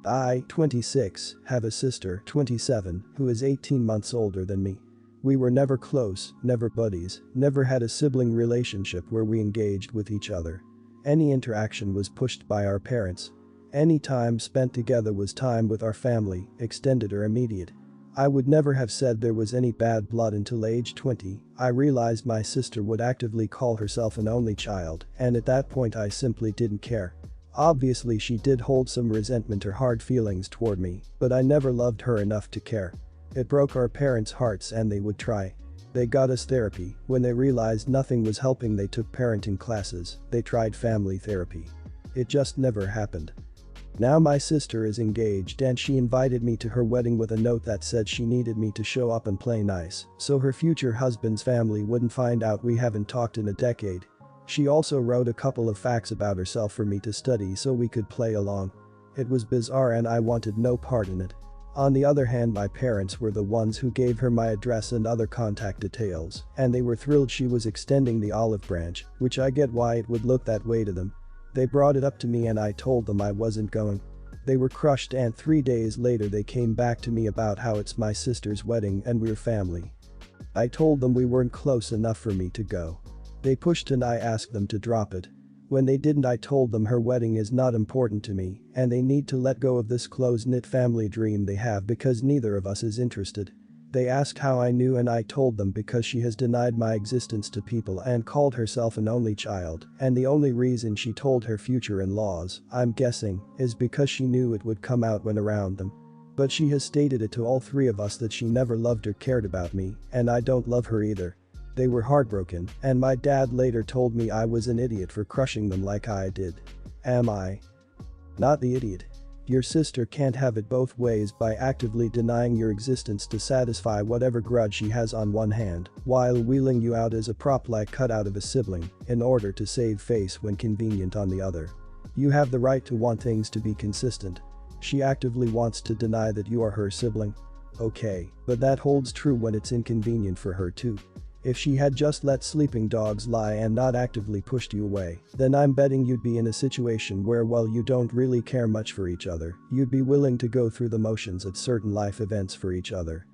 I, 26, have a sister, 27, who is 18 months older than me. We were never close, never buddies, never had a sibling relationship where we engaged with each other. Any interaction was pushed by our parents. Any time spent together was time with our family, extended or immediate. I would never have said there was any bad blood until age 20. I realized my sister would actively call herself an only child, and at that point I simply didn't care. Obviously she did hold some resentment or hard feelings toward me, but I never loved her enough to care. It broke our parents' hearts and they would try. They got us therapy. When they realized nothing was helping, they took parenting classes. They tried family therapy. It just never happened. Now my sister is engaged and she invited me to her wedding with a note that said she needed me to show up and play nice so her future husband's family wouldn't find out we haven't talked in a decade. She also wrote a couple of facts about herself for me to study so we could play along. It was bizarre and I wanted no part in it. On the other hand, my parents were the ones who gave her my address and other contact details, and they were thrilled she was extending the olive branch, which I get why it would look that way to them. They brought it up to me and I told them I wasn't going. They were crushed and 3 days later they came back to me about how it's my sister's wedding and we're family. I told them we weren't close enough for me to go. They pushed and I asked them to drop it. When they didn't, I told them her wedding is not important to me and they need to let go of this close-knit family dream they have because neither of us is interested. They asked how I knew and I told them because she has denied my existence to people and called herself an only child, and the only reason she told her future in-laws, I'm guessing, is because she knew it would come out when around them. But she has stated it to all three of us that she never loved or cared about me, and I don't love her either. They were heartbroken, and my dad later told me I was an idiot for crushing them like I did. Am I? Not the idiot. Your sister can't have it both ways by actively denying your existence to satisfy whatever grudge she has on one hand, while wheeling you out as a prop like cutout of a sibling, in order to save face when convenient on the other. You have the right to want things to be consistent. She actively wants to deny that you are her sibling. Okay, but that holds true when it's inconvenient for her too. If she had just let sleeping dogs lie and not actively pushed you away, then I'm betting you'd be in a situation where while you don't really care much for each other, you'd be willing to go through the motions at certain life events for each other.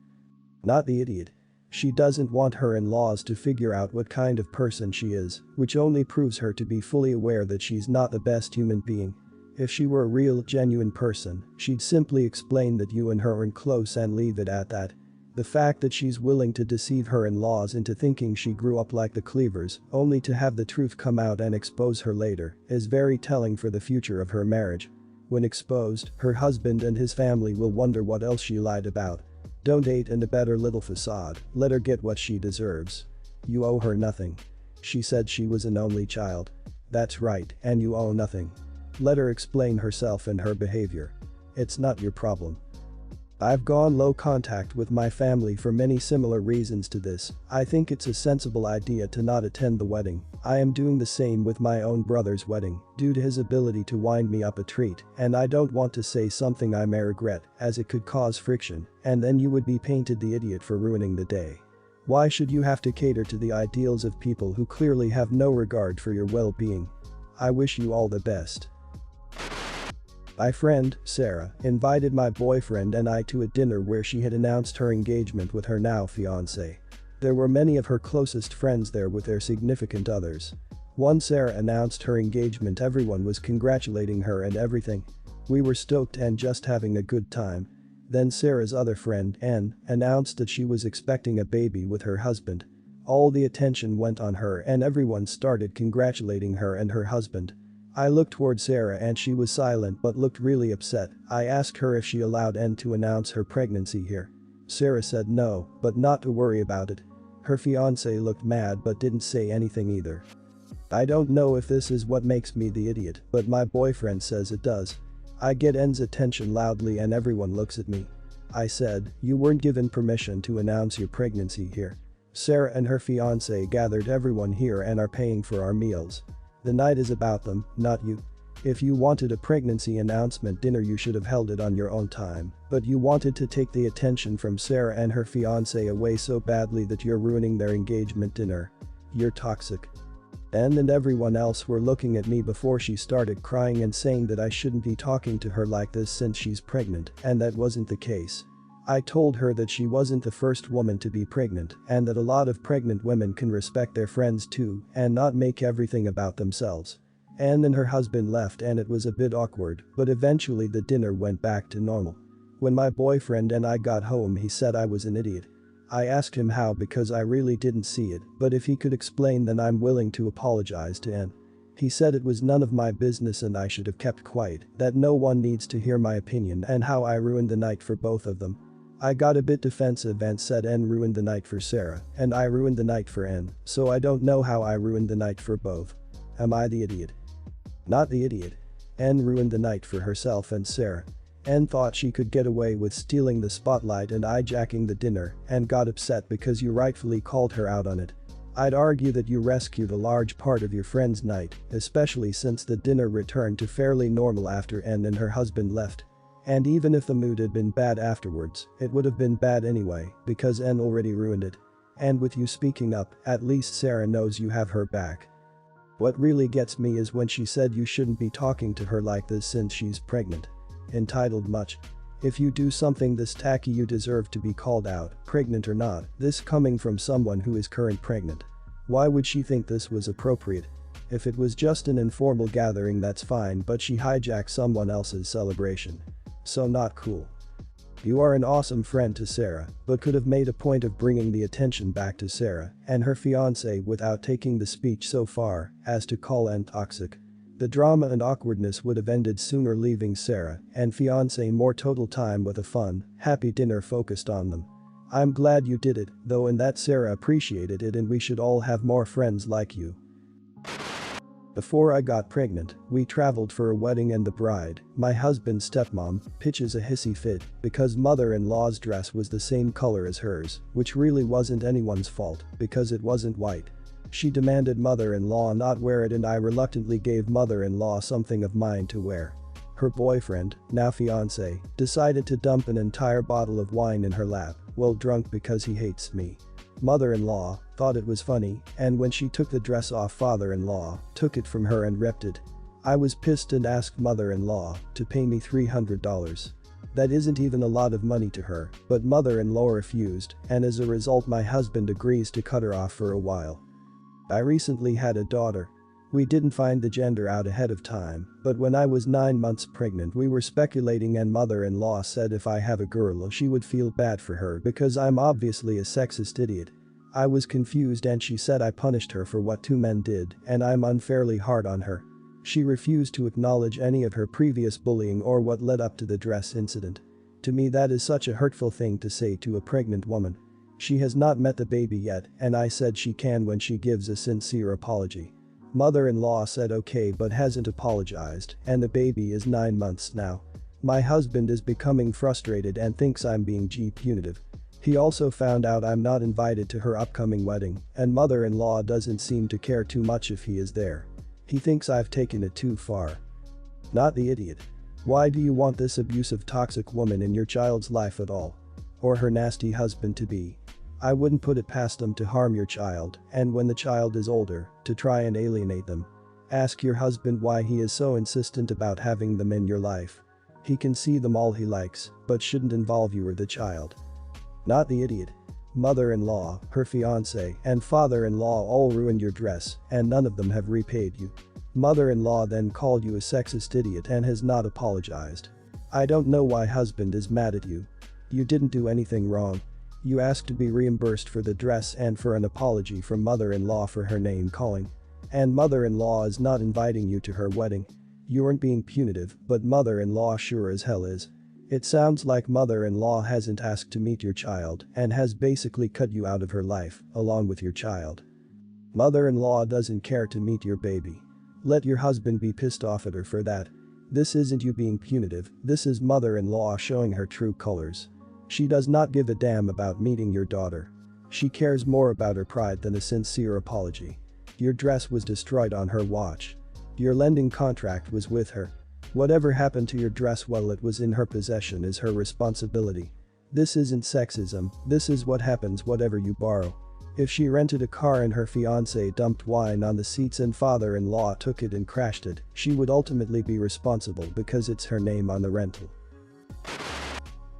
Not the idiot. She doesn't want her in-laws to figure out what kind of person she is, which only proves her to be fully aware that she's not the best human being. If she were a real, genuine person, she'd simply explain that you and her aren't close and leave it at that. The fact that she's willing to deceive her in-laws into thinking she grew up like the Cleavers, only to have the truth come out and expose her later, is very telling for the future of her marriage. When exposed, her husband and his family will wonder what else she lied about. Don't date and a better little facade, let her get what she deserves. You owe her nothing. She said she was an only child. That's right, and you owe nothing. Let her explain herself and her behavior. It's not your problem. I've gone low contact with my family for many similar reasons to this. I think it's a sensible idea to not attend the wedding. I am doing the same with my own brother's wedding, due to his ability to wind me up a treat, and I don't want to say something I may regret, as it could cause friction, and then you would be painted the idiot for ruining the day. Why should you have to cater to the ideals of people who clearly have no regard for your well-being? I wish you all the best. My friend, Sarah, invited my boyfriend and I to a dinner where she had announced her engagement with her now fiancé. There were many of her closest friends there with their significant others. Once Sarah announced her engagement, everyone was congratulating her and everything. We were stoked and just having a good time. Then Sarah's other friend, Anne, announced that she was expecting a baby with her husband. All the attention went on her and everyone started congratulating her and her husband. I looked toward Sarah and she was silent but looked really upset. I asked her if she allowed Anne to announce her pregnancy here. Sarah said no, but not to worry about it. Her fiancé looked mad but didn't say anything either. I don't know if this is what makes me the idiot, but my boyfriend says it does. I get Anne's attention loudly and everyone looks at me. I said, you weren't given permission to announce your pregnancy here. Sarah and her fiancé gathered everyone here and are paying for our meals. The night is about them, not you. If you wanted a pregnancy announcement dinner, you should have held it on your own time, but you wanted to take the attention from Sarah and her fiancé away so badly that you're ruining their engagement dinner. You're toxic. Anne and everyone else were looking at me before she started crying and saying that I shouldn't be talking to her like this since she's pregnant, and that wasn't the case. I told her that she wasn't the first woman to be pregnant and that a lot of pregnant women can respect their friends too and not make everything about themselves. Anne and her husband left and it was a bit awkward, but eventually the dinner went back to normal. When my boyfriend and I got home he said I was an idiot. I asked him how because I really didn't see it, but if he could explain then I'm willing to apologize to Anne. He said it was none of my business and I should have kept quiet, that no one needs to hear my opinion and how I ruined the night for both of them. I got a bit defensive and said Anne ruined the night for Sarah and I ruined the night for Anne, so I don't know how I ruined the night for both. Am I the idiot? Not the idiot. Anne ruined the night for herself and Sarah. Anne thought she could get away with stealing the spotlight and hijacking the dinner and got upset because you rightfully called her out on it. I'd argue that you rescued a large part of your friend's night, especially since the dinner returned to fairly normal after Anne and her husband left. And even if the mood had been bad afterwards, it would have been bad anyway because Anne already ruined it. And with you speaking up, at least Sarah knows you have her back. What really gets me is when she said you shouldn't be talking to her like this since she's pregnant. Entitled much. If you do something this tacky you deserve to be called out, pregnant or not, this coming from someone who is current pregnant. Why would she think this was appropriate? If it was just an informal gathering that's fine but she hijacked someone else's celebration. So not cool. You are an awesome friend to Sarah, but could have made a point of bringing the attention back to Sarah and her fiance without taking the speech so far as to call Anne toxic. The drama and awkwardness would have ended sooner, leaving Sarah and fiance more total time with a fun, happy dinner focused on them. I'm glad you did it, though, and that Sarah appreciated it and we should all have more friends like you. Before I got pregnant, we traveled for a wedding and the bride, my husband's stepmom, pitches a hissy fit because mother-in-law's dress was the same color as hers, which really wasn't anyone's fault because it wasn't white. She demanded mother-in-law not wear it and I reluctantly gave mother-in-law something of mine to wear. Her boyfriend, now fiance, decided to dump an entire bottle of wine in her lap, well drunk because he hates me. Mother-in-law thought it was funny, and when she took the dress off, father-in-law took it from her and ripped it. I was pissed and asked mother-in-law to pay me $300. That isn't even a lot of money to her, but mother-in-law refused, and as a result my husband agrees to cut her off for a while. I recently had a daughter. We didn't find the gender out ahead of time, but when I was 9 months pregnant we were speculating and mother-in-law said if I have a girl she would feel bad for her because I'm obviously a sexist idiot. I was confused and she said I punished her for what 2 men did and I'm unfairly hard on her. She refused to acknowledge any of her previous bullying or what led up to the dress incident. To me that is such a hurtful thing to say to a pregnant woman. She has not met the baby yet and I said she can when she gives a sincere apology. Mother-in-law said okay but hasn't apologized and the baby is 9 months now. My husband is becoming frustrated and thinks I'm being punitive. He also found out I'm not invited to her upcoming wedding and mother-in-law doesn't seem to care too much if he is there. He thinks I've taken it too far. Not the idiot. Why do you want this abusive toxic woman in your child's life at all? Or her nasty husband-to-be? I wouldn't put it past them to harm your child and when the child is older, to try and alienate them. Ask your husband why he is so insistent about having them in your life. He can see them all he likes, but shouldn't involve you or the child. Not the idiot. Mother-in-law, her fiance, and father-in-law all ruined your dress and none of them have repaid you. Mother-in-law then called you a sexist idiot and has not apologized. I don't know why husband is mad at you. You didn't do anything wrong. You asked to be reimbursed for the dress and for an apology from mother-in-law for her name calling. And mother-in-law is not inviting you to her wedding. You aren't being punitive, but mother-in-law sure as hell is. It sounds like mother-in-law hasn't asked to meet your child and has basically cut you out of her life, along with your child. Mother-in-law doesn't care to meet your baby. Let your husband be pissed off at her for that. This isn't you being punitive, this is mother-in-law showing her true colors. She does not give a damn about meeting your daughter. She cares more about her pride than a sincere apology. Your dress was destroyed on her watch. Your lending contract was with her. Whatever happened to your dress while it was in her possession is her responsibility. This isn't sexism, this is what happens whatever you borrow. If she rented a car and her fiance dumped wine on the seats and father-in-law took it and crashed it, she would ultimately be responsible because it's her name on the rental.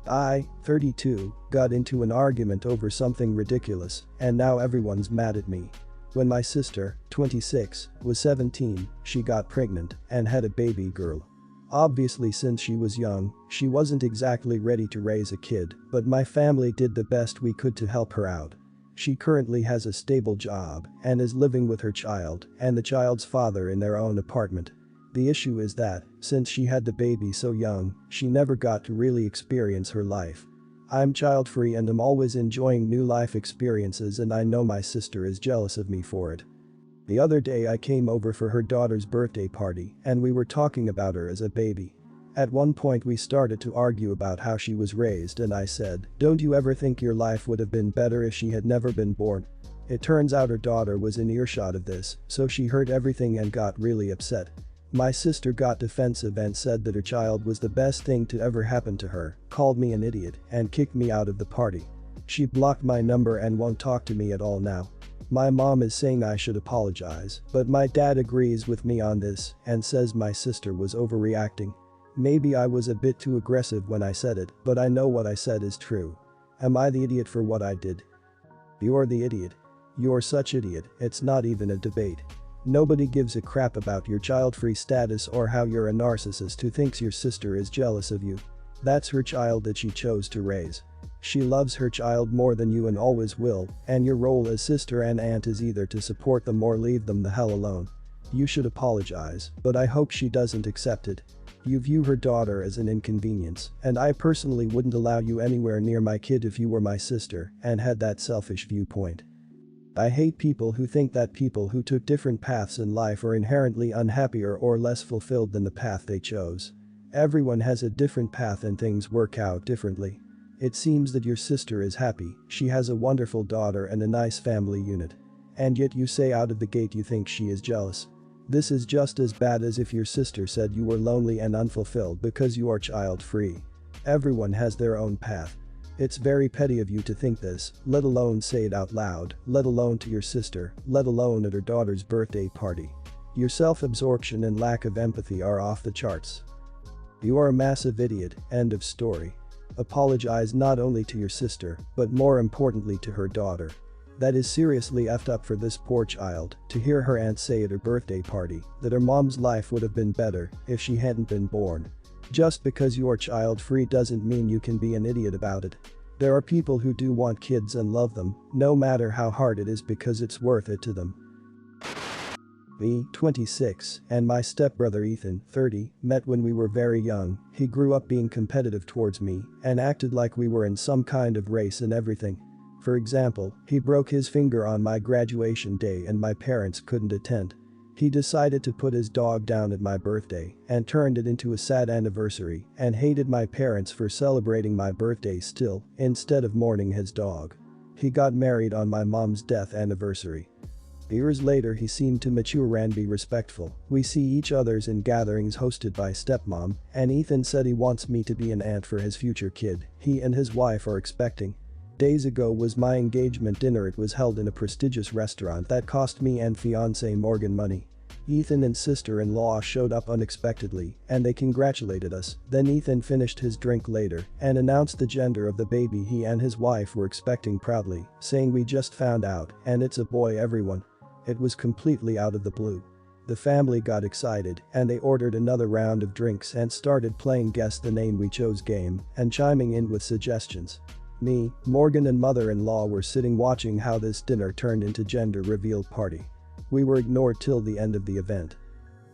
I, 32, got into an argument over something ridiculous, and now everyone's mad at me. When my sister, 26, was 17, she got pregnant and had a baby girl. Obviously, since she was young, she wasn't exactly ready to raise a kid, but my family did the best we could to help her out. She currently has a stable job and is living with her child and the child's father in their own apartment. The issue is that, since she had the baby so young, she never got to really experience her life. I'm child-free and am always enjoying new life experiences, and I know my sister is jealous of me for it. The other day I came over for her daughter's birthday party and we were talking about her as a baby. At one point we started to argue about how she was raised, and I said, "Don't you ever think your life would have been better if she had never been born?" It turns out her daughter was in earshot of this, so she heard everything and got really upset. My sister got defensive and said that her child was the best thing to ever happen to her, called me an idiot, and kicked me out of the party. She blocked my number and won't talk to me at all now. My mom is saying I should apologize, but my dad agrees with me on this and says my sister was overreacting. Maybe I was a bit too aggressive when I said it, but I know what I said is true. Am I the idiot for what I did? You're the idiot. You're such idiot, it's not even a debate. Nobody gives a crap about your child-free status or how you're a narcissist who thinks your sister is jealous of you. That's her child that she chose to raise. She loves her child more than you and always will, and your role as sister and aunt is either to support them or leave them the hell alone. You should apologize, but I hope she doesn't accept it. You view her daughter as an inconvenience, and I personally wouldn't allow you anywhere near my kid if you were my sister and had that selfish viewpoint. I hate people who think that people who took different paths in life are inherently unhappier or less fulfilled than the path they chose. Everyone has a different path and things work out differently. It seems that your sister is happy, she has a wonderful daughter and a nice family unit. And yet you say out of the gate you think she is jealous. This is just as bad as if your sister said you were lonely and unfulfilled because you are child-free. Everyone has their own path. It's very petty of you to think this, let alone say it out loud, let alone to your sister, let alone at her daughter's birthday party. Your self-absorption and lack of empathy are off the charts. You are a massive idiot, end of story. Apologize not only to your sister, but more importantly to her daughter. That is seriously effed up for this poor child, to hear her aunt say at her birthday party that her mom's life would have been better if she hadn't been born. Just because you're child-free doesn't mean you can be an idiot about it. There are people who do want kids and love them, no matter how hard it is, because it's worth it to them. Me, 26, and my stepbrother Ethan, 30, met when we were very young. He grew up being competitive towards me and acted like we were in some kind of race and everything. For example, he broke his finger on my graduation day and my parents couldn't attend. He decided to put his dog down at my birthday and turned it into a sad anniversary and hated my parents for celebrating my birthday still, instead of mourning his dog. He got married on my mom's death anniversary. Years later he seemed to mature and be respectful. We see each other's in gatherings hosted by stepmom, and Ethan said he wants me to be an aunt for his future kid he and his wife are expecting. Days ago was my engagement dinner. It was held in a prestigious restaurant that cost me and fiance Morgan money. Ethan and sister-in-law showed up unexpectedly and they congratulated us. Then Ethan finished his drink later and announced the gender of the baby he and his wife were expecting proudly, saying, "We just found out and it's a boy everyone." It was completely out of the blue. The family got excited and they ordered another round of drinks and started playing Guess the Name We Chose game and chiming in with suggestions. Me, Morgan and mother-in-law were sitting watching how this dinner turned into gender reveal party. We were ignored till the end of the event.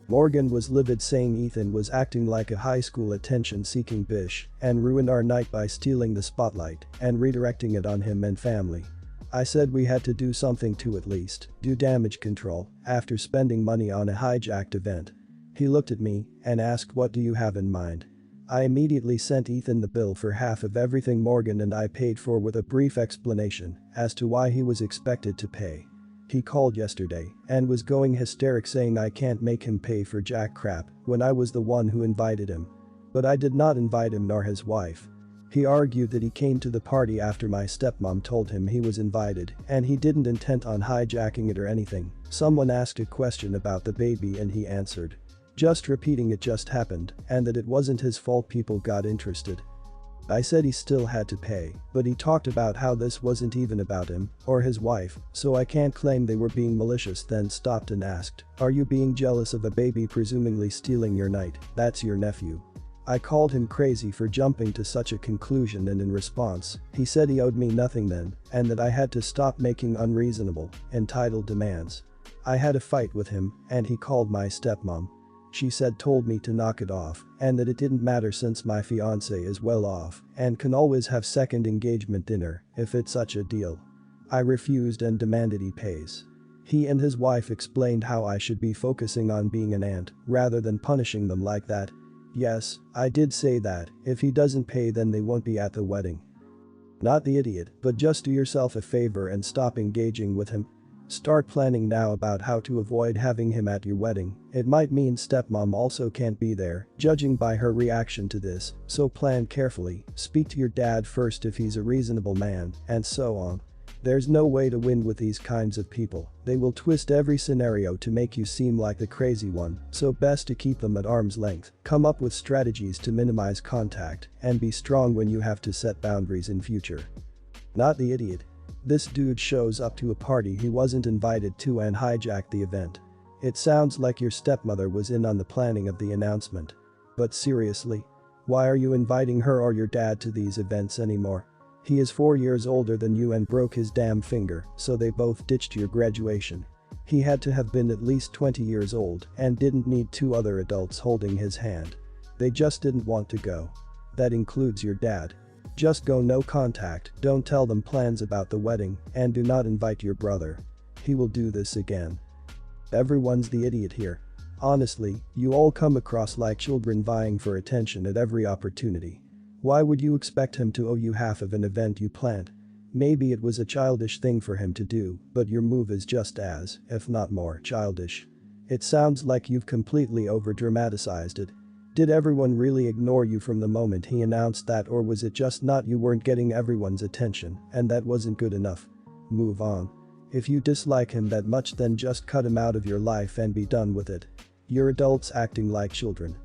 Morgan was livid, saying Ethan was acting like a high school attention-seeking bish and ruined our night by stealing the spotlight and redirecting it on him and family. I said we had to do something to at least do damage control after spending money on a hijacked event. He looked at me and asked, "What do you have in mind?" I immediately sent Ethan the bill for half of everything Morgan and I paid for, with a brief explanation as to why he was expected to pay. He called yesterday and was going hysteric, saying I can't make him pay for jack crap when I was the one who invited him. But I did not invite him nor his wife. He argued that he came to the party after my stepmom told him he was invited and he didn't intend on hijacking it or anything. Someone asked a question about the baby and he answered, just repeating it just happened and that it wasn't his fault people got interested. I said he still had to pay, but he talked about how this wasn't even about him or his wife, so I can't claim they were being malicious. Then stopped and asked, are you being jealous of a baby presumably stealing your night? That's your nephew. I called him crazy for jumping to such a conclusion and in response, he said he owed me nothing then and that I had to stop making unreasonable, entitled demands. I had a fight with him and he called my stepmom. She said told me to knock it off and that it didn't matter since my fiance is well off and can always have second engagement dinner if it's such a deal. I refused and demanded he pays. He and his wife explained how I should be focusing on being an aunt rather than punishing them like that. Yes, I did say that, if he doesn't pay then they won't be at the wedding. Not the idiot, but just do yourself a favor and stop engaging with him. Start planning now about how to avoid having him at your wedding. It might mean stepmom also can't be there, judging by her reaction to this, so plan carefully, speak to your dad first if he's a reasonable man, and so on. There's no way to win with these kinds of people. They will twist every scenario to make you seem like the crazy one, so best to keep them at arm's length, come up with strategies to minimize contact, and be strong when you have to set boundaries in future. Not the idiot. This dude shows up to a party he wasn't invited to and hijacked the event. It sounds like your stepmother was in on the planning of the announcement. But seriously? Why are you inviting her or your dad to these events anymore? He is 4 years older than you and broke his damn finger, so they both ditched your graduation. He had to have been at least 20 years old and didn't need 2 other adults holding his hand. They just didn't want to go. That includes your dad. Just go no contact, don't tell them plans about the wedding, and do not invite your brother. He will do this again. Everyone's the idiot here. Honestly, you all come across like children vying for attention at every opportunity. Why would you expect him to owe you half of an event you planned? Maybe it was a childish thing for him to do, but your move is just as, if not more, childish. It sounds like you've completely over-dramatized it. Did everyone really ignore you from the moment he announced that, or was it just not you weren't getting everyone's attention and that wasn't good enough? Move on. If you dislike him that much then just cut him out of your life and be done with it. You're adults acting like children.